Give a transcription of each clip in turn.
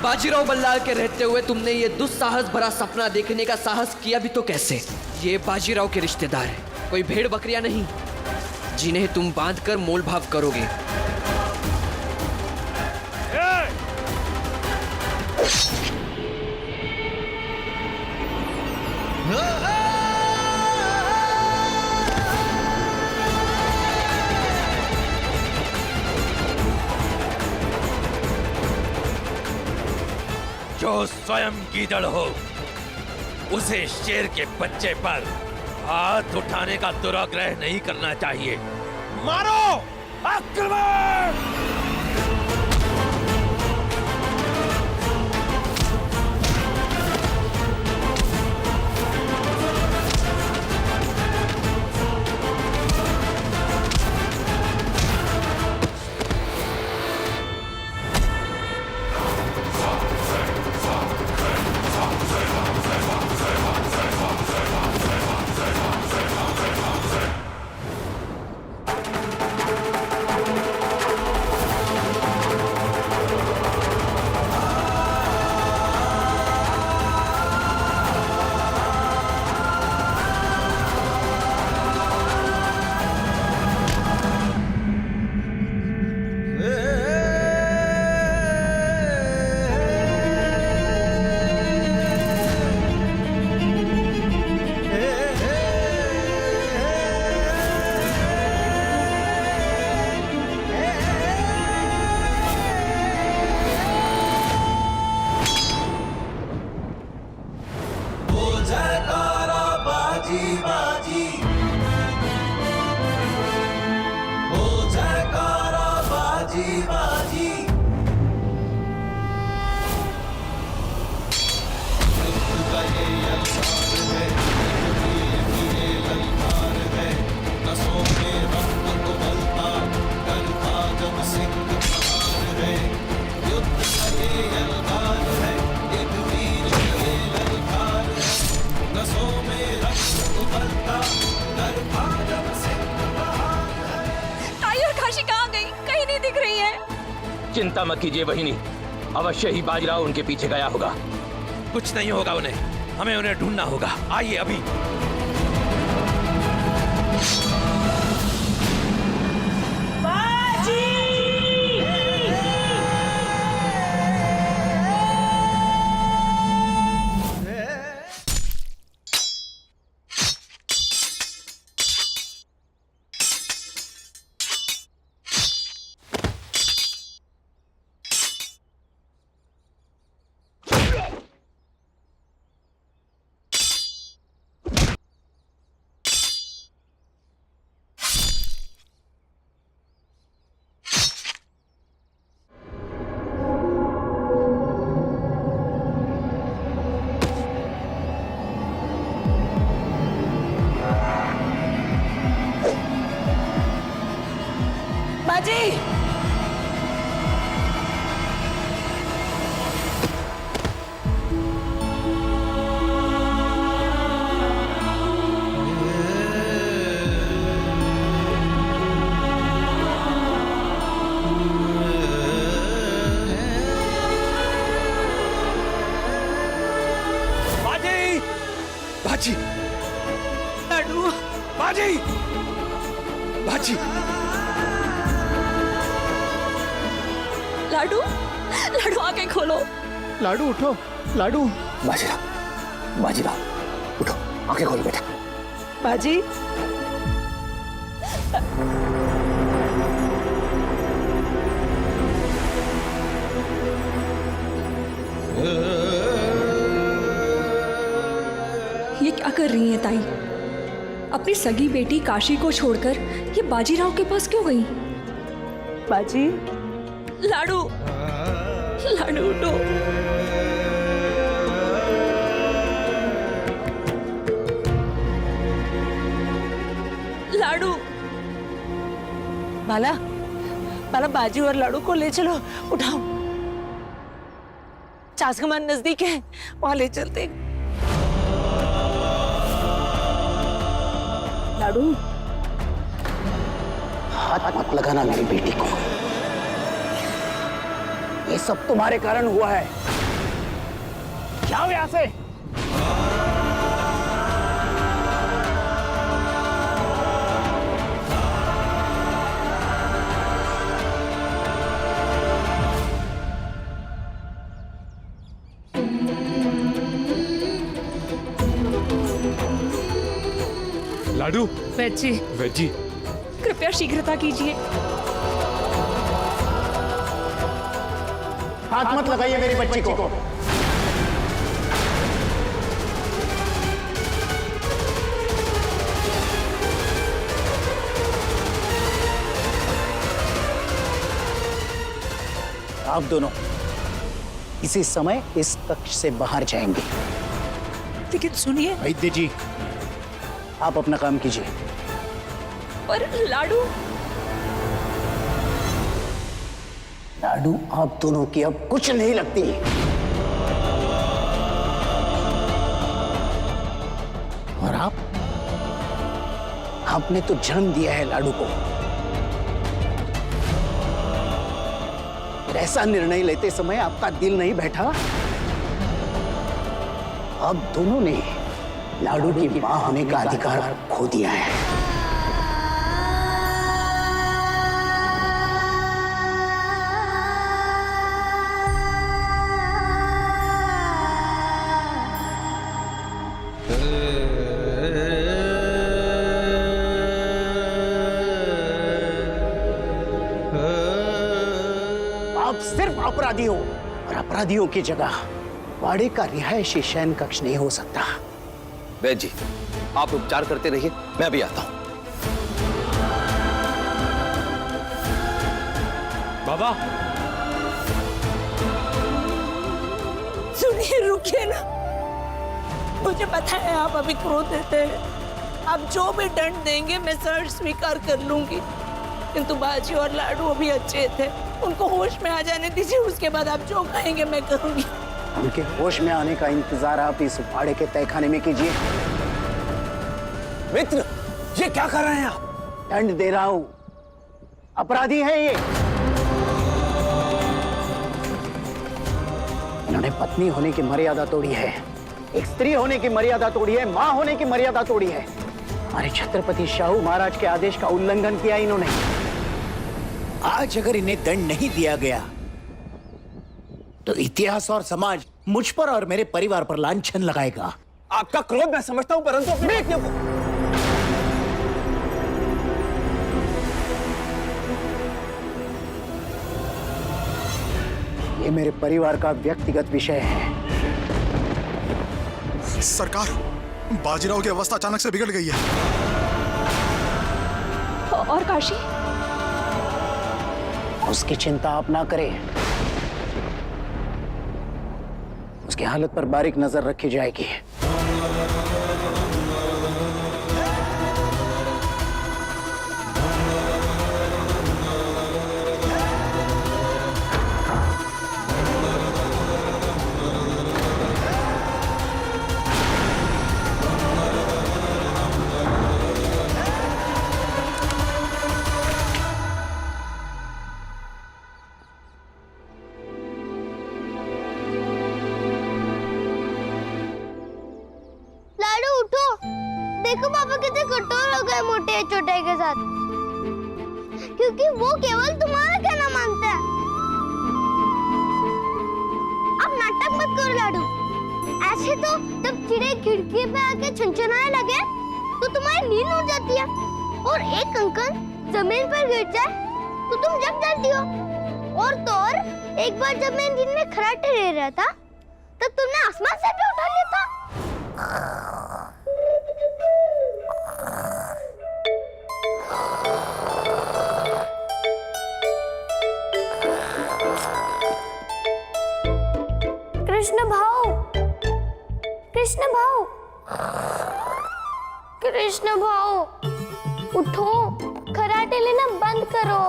बाजीराव बल्लाल के रहते हुए तुमने ये दुस्साहस भरा सपना देखने का साहस किया भी तो कैसे? ये बाजीराव के रिश्तेदार हैं, कोई भेड़ बकरियां नहीं जिन्हें तुम बांधकर मोल भाव करोगे। जो स्वयं गीदड़ हो उसे शेर के बच्चे पर हाथ उठाने का दुराग्रह नहीं करना चाहिए। मारो! आक्रमण! चिंता मत कीजिए बहिनी, अवश्य ही बाजीराव उनके पीछे गया होगा। कुछ नहीं होगा उन्हें, हमें उन्हें ढूंढना होगा। आइए अभी। बाजी! लाडू! बाजी! बाजी! लाडू, लाडू आंखें खोलो। लाडू उठो, लाडू। बाजीराव, बाजीराव, उठो, आंखें खोलो बेटा। बाजी, ये क्या कर रही हैं ताई? अपनी सगी बेटी काशी को छोड़कर ये बाजीराव के पास क्यों गई? बाजी, लाडू, लाडू उठो। लाडू, बाला, बाला बाजी और लाडू को ले चलो, उठाओ। चासकमान नजदीक है, वहां ले चलते। लाडू, हाथ मत लगाना मेरी बेटी को, ये सब तुम्हारे कारण हुआ है। जाओ यहाँ से। लाडू, वैजी, वेजी, कृपया शीघ्रता कीजिए। हाथ मत लगाइए मेरी बच्ची को। आप दोनों इसी समय इस कक्ष से बाहर जाएंगे। लेकिन सुनिए, वैद्य जी, आप अपना काम कीजिए। पर लाडू, लाडू, आप दोनों की अब कुछ नहीं लगती। और आपने तो जन्म दिया है लाडू को। ऐसा निर्णय लेते समय आपका दिल नहीं बैठा? आप दोनों ने लाडू की मां होने का अधिकार खो दिया है। आप सिर्फ अपराधी हो, और अपराधियों की जगह वाड़े का रिहायशी शयन कक्ष नहीं हो सकता। वैद्य जी, आप उपचार करते रहिए, मैं अभी आता हूं। बाबा, सुनिए, रुकिए ना। मुझे पता है आप अभी क्रोध देते हैं। आप जो भी दंड देंगे मैं सर स्वीकार कर लूंगी। किंतु बाजी और लाडू अभी अच्छे थे, उनको होश में आ जाने दीजिए। उसके बाद आप जो कहेंगे मैं करूंगी। उनके होश में आने का इंतजार आप इस वाड़े के तहखाने में कीजिए। मित्र, ये क्या कर रहे हैं आप? दंड दे रहा हूं, अपराधी है ये। इन्होंने पत्नी होने की मर्यादा तोड़ी है, एक स्त्री होने की मर्यादा तोड़ी है, मां होने की मर्यादा तोड़ी है। हमारे छत्रपति शाहू महाराज के आदेश का उल्लंघन किया इन्होंने। आज अगर इन्हें दंड नहीं दिया गया तो इतिहास और समाज मुझ पर और मेरे परिवार पर लांछन लगाएगा। आपका क्रोध मैं समझता हूं, परंतु अपनी पत्नियों को ये मेरे परिवार का व्यक्तिगत विषय है। सरकार, बाजीराव की अवस्था अचानक से बिगड़ गई है। और काशी? उसकी चिंता आप ना करें, उसकी हालत पर बारीक नजर रखी जाएगी। देखो पापा कितने कठोर हो गए मोटे छोटे के साथ, क्योंकि वो केवल तुम्हारा कहना मानते हैं। अब नाटक मत करो लाडू। ऐसे तो जब चिड़े खिड़की पे आके छनछनाने लगे तो तुम्हारी नींद उड़ जाती है, और एक कंकड़ जमीन पर गिर जाए तो तुम जग जाती हो। और तो और एक बार जब मैं दिन में खराटे ले रहा था तब तुमने आसमान से भी उठा लिया था। कृष्ण भाऊ, कृष्ण भाऊ, कृष्ण भाऊ, उठो, खराटे लेना बंद करो।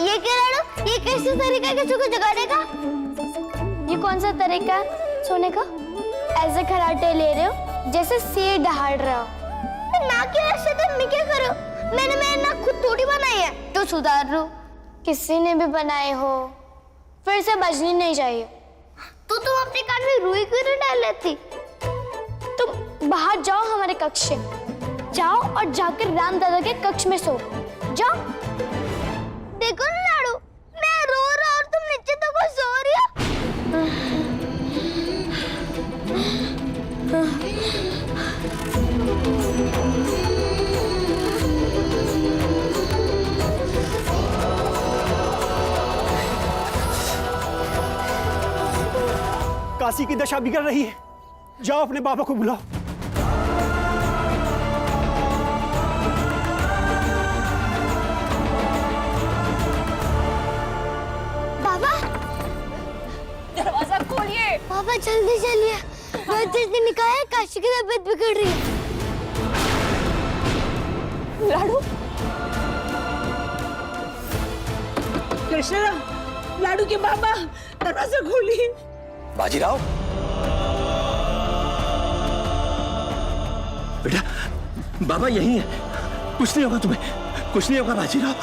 ये क्या लाडू? ये कैसे तरीका है किसी को जगाने का? ये कौन सा तरीका है सोने का? ऐसे खराटे ले रहे हो जैसे शेर दहाड़ रहा हो। मेरी नाक की वजह से मैं क्या करूं? मैंने मेरी नाक खुद थोड़ी बनाई है तो सुधार लो। किसी ने भी बनाए हो, फिर से बजनी नहीं चाहिए। तो तुम अपने कान में रुई क्यों नहीं डाल लेती? तुम बाहर जाओ हमारे कक्ष से, जाओ और जाकर राम दादा के कक्ष में सो जाओ। देखो ना लाडू, मैं रो रहा और तुम नीचे तो को सो रही हो। काशी की दशा बिगड़ रही है, जाओ अपने बाबा को बुलाओ। बाबा, दरवाजा खोलिए। बाबा जल्दी चलिए, वैद्य ने कहा है काशी की तबीयत बिगड़ रही है। लाडू, कृष्णा, लाडू के बाबा, दरवाजा खोलिए। बाजीराव, बेटा बाबा यही है, कुछ नहीं होगा तुम्हें, कुछ नहीं होगा बाजीराव।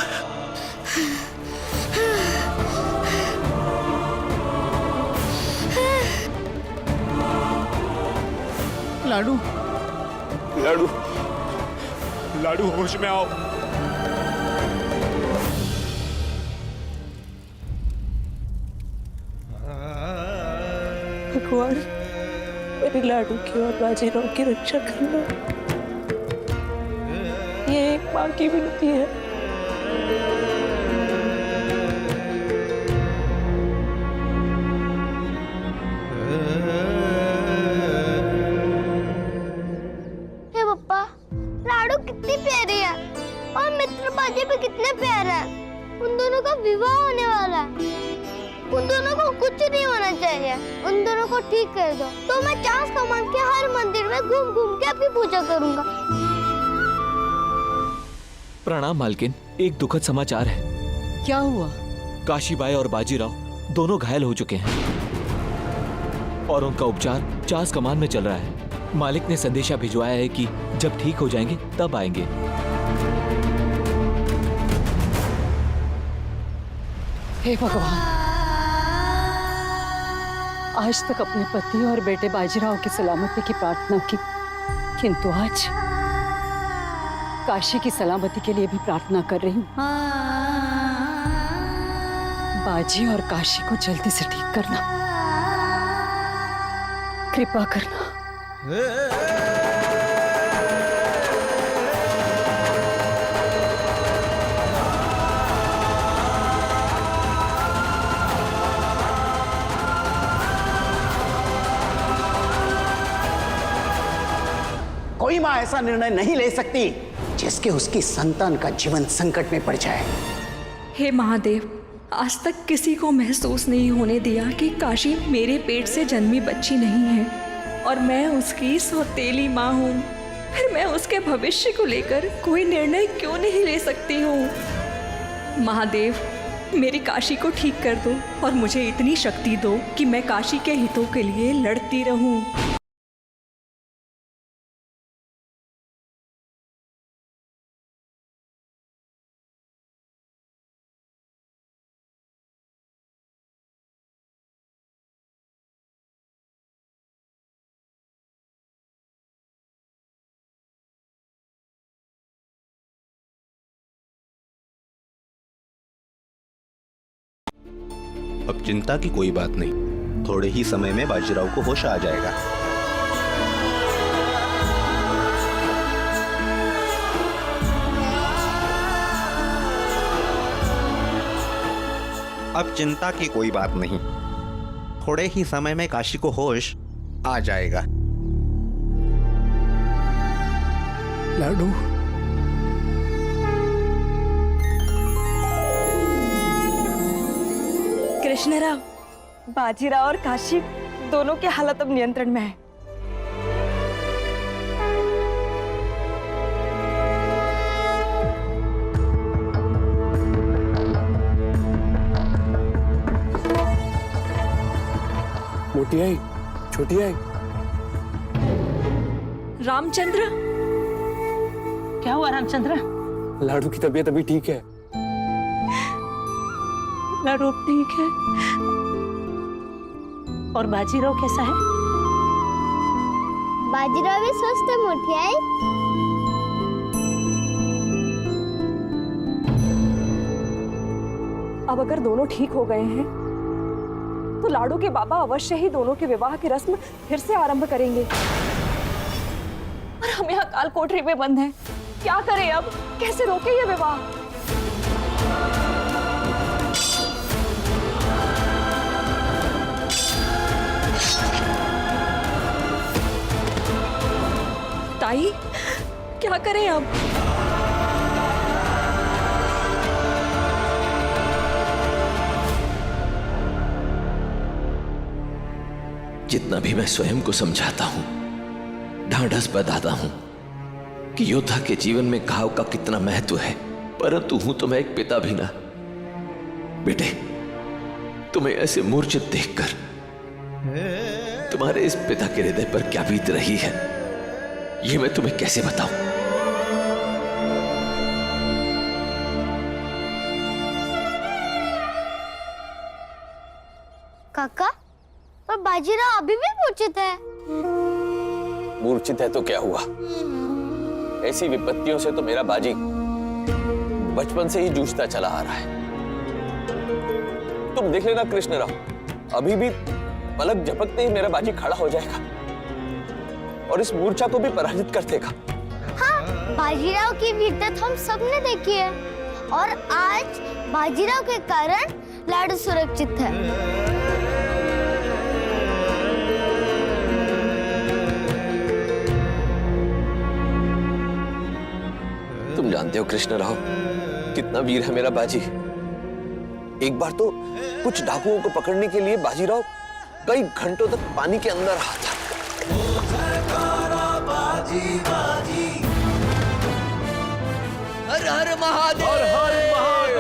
लाडू, लाडू, लाडू होश में आओ। भगवान, मेरे लाडू की और बाजीराव की रक्षा करना, ये एक माँ की विनती है। हे पप्पा, लाडू कितनी प्यारी है और मित्र बाजी भी कितने प्यारे हैं। उन दोनों का विवाह होने वाला है। उन दोनों को कुछ नहीं होना चाहिए। उन दोनों को ठीक कर दो तो मैं चांस कमान के हर मंदिर में घूम घूम के अपनी पूजा करूंगा। प्रणाम मालकिन, एक दुखद समाचार है। क्या हुआ? काशीबाई और बाजीराव दोनों घायल हो चुके हैं और उनका उपचार चास कमान में चल रहा है। मालिक ने संदेशा भिजवाया है कि जब ठीक हो जाएंगे तब आएंगे। हे भगवान, आज तक अपने पति और बेटे बाजीराव की सलामती की प्रार्थना की, किंतु आज काशी की सलामती के लिए भी प्रार्थना कर रही हूँ। बाजी और काशी को जल्दी से ठीक करना, कृपा करना। कोई माँ ऐसा निर्णय नहीं ले सकती जिसके उसकी संतान का जीवन संकट में पड़ जाए। हे महादेव, आज तक किसी को महसूस नहीं होने दिया कि काशी मेरे पेट से जन्मी बच्ची नहीं है और मैं उसकी सौतेली माँ हूँ। फिर मैं उसके भविष्य को लेकर कोई निर्णय क्यों नहीं ले सकती हूँ? महादेव, मेरी काशी को ठीक कर दो और मुझे इतनी शक्ति दो कि मैं काशी के हितों के लिए लड़ती रहूं। अब चिंता की कोई बात नहीं, थोड़े ही समय में बाजीराव को होश आ जाएगा। अब चिंता की कोई बात नहीं, थोड़े ही समय में काशी को होश आ जाएगा। लाडू, कृष्णराव, बाजीराव और काशी दोनों की हालत अब नियंत्रण में है। मोटी आई, छोटी आई। रामचंद्र, क्या हुआ रामचंद्र? लाडू की तबीयत अभी ठीक है। लाडू अब ठीक है। और बाजीराव कैसा है? बाजीराव भी स्वस्थ है मोटी आई। अब अगर दोनों ठीक हो गए हैं तो लाडू के बाबा अवश्य ही दोनों के विवाह की रस्म फिर से आरंभ करेंगे। और हम यहाँ काल कोठरी में बंद हैं। क्या करें अब? कैसे रोके ये विवाह? ताई, क्या करें अब? जितना भी मैं स्वयं को समझाता हूं, ढांढस बताता हूं कि योद्धा के जीवन में घाव का कितना महत्व है, परंतु हूं तो मैं एक पिता भी ना। बेटे, तुम्हें ऐसे मूर्छित देखकर तुम्हारे इस पिता के हृदय पर क्या बीत रही है, ये मैं तुम्हें कैसे बताऊं? काका, पर बाजीराव अभी भी मूर्छित है। मूर्छित है तो क्या हुआ? ऐसी विपत्तियों से तो मेरा बाजी बचपन से ही जूझता चला आ रहा है। तुम देख लेना कृष्णराव, अभी भी पलक झपकते ही मेरा बाजी खड़ा हो जाएगा और इस मूर्छा को भी पराजित कर देगा। हाँ, बाजीराव की वीरता हम सबने देखी है और आज बाजीराव के कारण लाडू सुरक्षित है। तुम जानते हो कृष्णराव, कितना वीर है मेरा बाजी। एक बार तो कुछ डाकुओं को पकड़ने के लिए बाजीराव कई घंटों तक पानी के अंदर रहा था। हर हर महादेव! हर हर महादेव!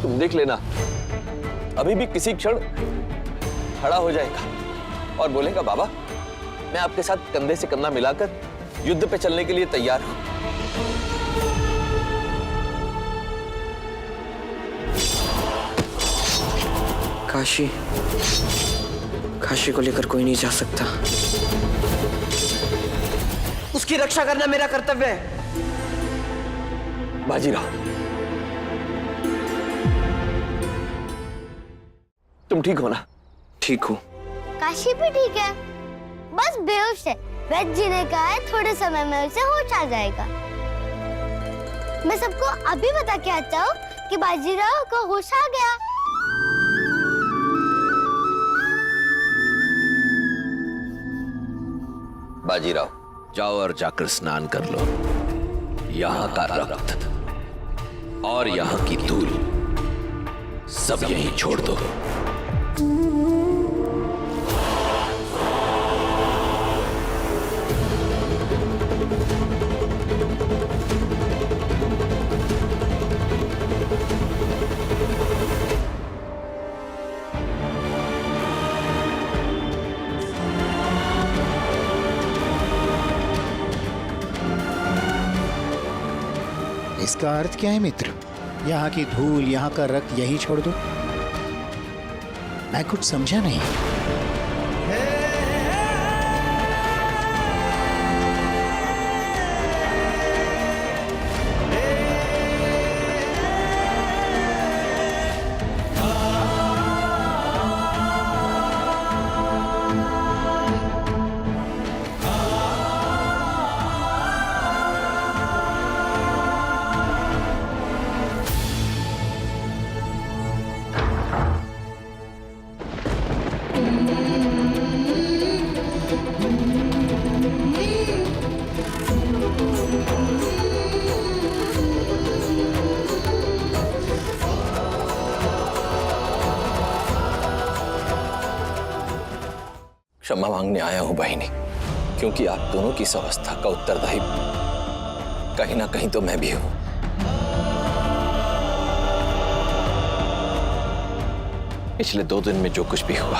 तुम देख लेना, अभी भी किसी क्षण खड़ा हो जाएगा और बोलेगा, बाबा मैं आपके साथ कंधे से कंधा मिलाकर युद्ध पे चलने के लिए तैयार हूं। काशी को लेकर कोई नहीं जा सकता। उसकी रक्षा करना मेरा कर्तव्य है। बाजीराव, तुम ठीक हो ना? ठीक हूँ। काशी भी ठीक है, बस बेहोश है। वैद्य जी ने कहा है थोड़े समय में उसे होश आ जाएगा। मैं सबको अभी बता के आता हूँ कि बाजीराव को होश आ गया। बाजीराव, जाओ और जाकर स्नान कर लो। यहाँ का रक्त और यहाँ की धूल सब यहीं छोड़ दो। इसका अर्थ क्या है मित्र? यहाँ की धूल, यहाँ का रक्त यहीं छोड़ दो? मैं कुछ समझा नहीं। क्षमा मांगने आया हूं बहिनी, क्योंकि आप दोनों की इस अवस्था का उत्तरदायी कहीं ना कहीं तो मैं भी हूं। पिछले 2 दिन में जो कुछ भी हुआ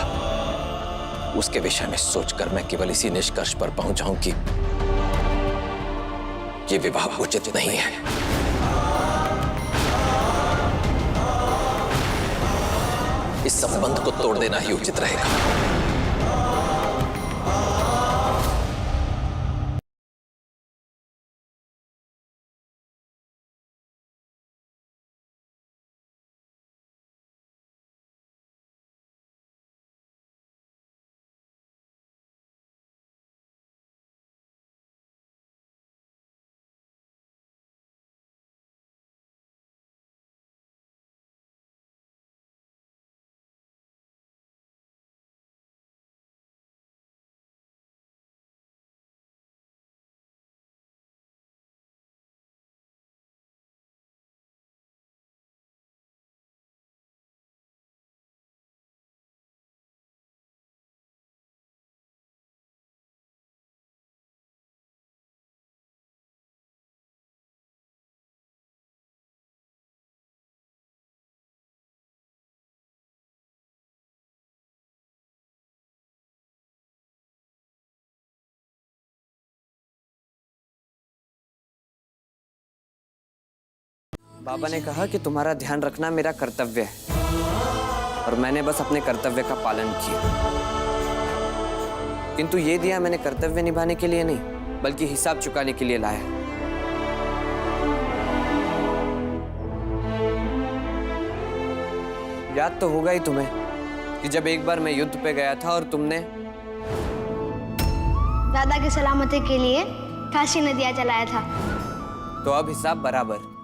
उसके विषय में सोचकर मैं केवल इसी निष्कर्ष पर पहुंचा हूं कि ये विवाह उचित नहीं है। इस संबंध को तोड़ देना ही उचित रहेगा। बाबा ने कहा कि तुम्हारा ध्यान रखना मेरा कर्तव्य है और मैंने बस अपने कर्तव्य का पालन किया। किंतु ये दिया मैंने कर्तव्य निभाने के लिए नहीं, बल्कि हिसाब चुकाने के लिए लाया। याद तो होगा ही तुम्हें कि जब एक बार मैं युद्ध पे गया था और तुमने दादा की सलामती के लिए फांसी नदिया जलाया था। तो अब हिसाब बराबर।